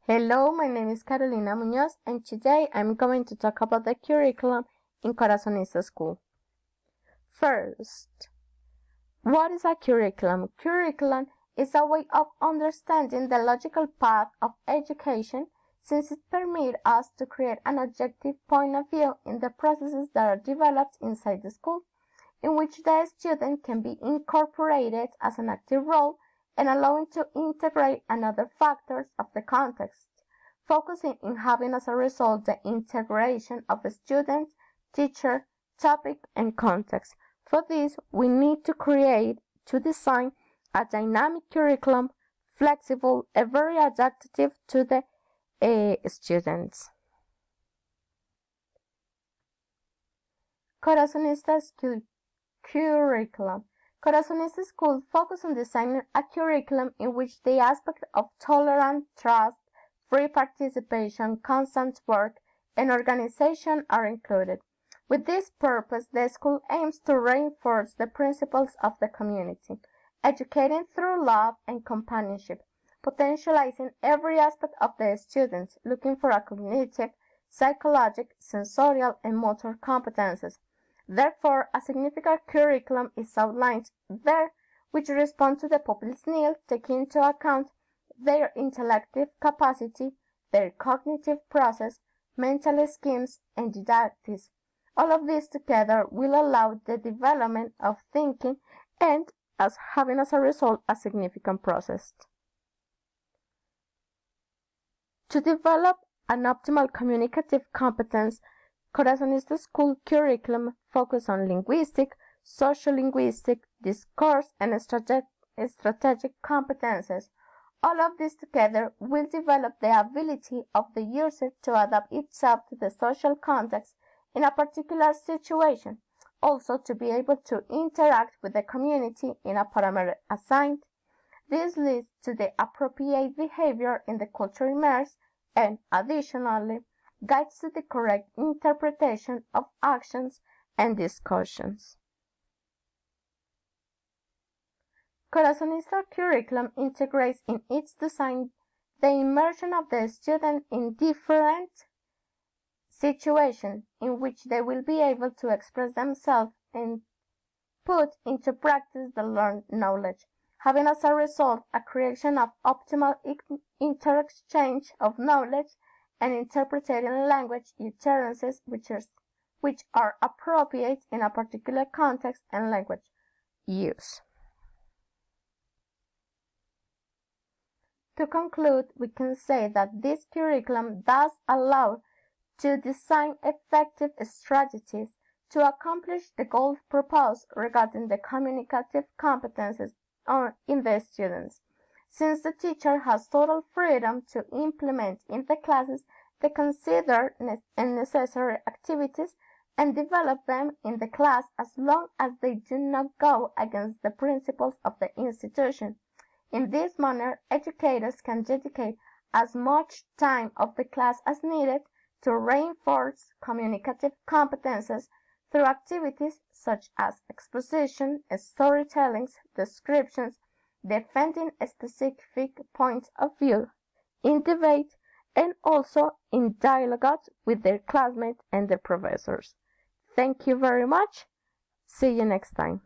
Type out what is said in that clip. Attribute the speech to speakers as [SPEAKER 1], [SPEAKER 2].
[SPEAKER 1] Hello, my name is Carolina Muñoz, and today I'm going to talk about the curriculum in Corazonista School. First, what is a curriculum? Curriculum is a way of understanding the logical path of education, since it permits us to create an objective point of view in the processes that are developed inside the school, in which the student can be incorporated as an active role and allowing to integrate another factors of the context, focusing in having as a result the integration of a student, teacher, topic, and context. For this, we need to design a dynamic curriculum, flexible and very adaptive to the students. Corazonista School Curriculum. Corazonista School focuses on designing a curriculum in which the aspect of tolerance, trust, free participation, constant work, and organization are included. With this purpose, the school aims to reinforce the principles of the community, educating through love and companionship, potentializing every aspect of the students, looking for a cognitive, psychological, sensorial, and motor competences. Therefore, a significant curriculum is outlined there which responds to the pupils' needs, taking into account their intellectual capacity, their cognitive process, mental schemes, and didactics. All of this together will allow the development of thinking and having as a result a significant process. To develop an optimal communicative competence, Corazonista School curriculum focus on linguistic, sociolinguistic, discourse, and strategic competences. All of this together will develop the ability of the user to adapt itself to the social context in a particular situation, also to be able to interact with the community in a parameter assigned. This leads to the appropriate behavior in the culture immersed and, additionally, guides to the correct interpretation of actions and discussions. Corazonista curriculum integrates in its design the immersion of the student in different situations in which they will be able to express themselves and put into practice the learned knowledge, having as a result a creation of optimal interexchange of knowledge and interpreting language utterances which are appropriate in a particular context and language use. To conclude, we can say that this curriculum does allow to design effective strategies to accomplish the goals proposed regarding the communicative competences in the students, since the teacher has total freedom to implement in the classes the considered and necessary activities and develop them in the class as long as they do not go against the principles of the institution. In this manner, educators can dedicate as much time of the class as needed to reinforce communicative competences through activities such as exposition, storytelling, descriptions, defending a specific point of view, in debate, and also in dialogues with their classmates and their professors. Thank you very much. See you next time.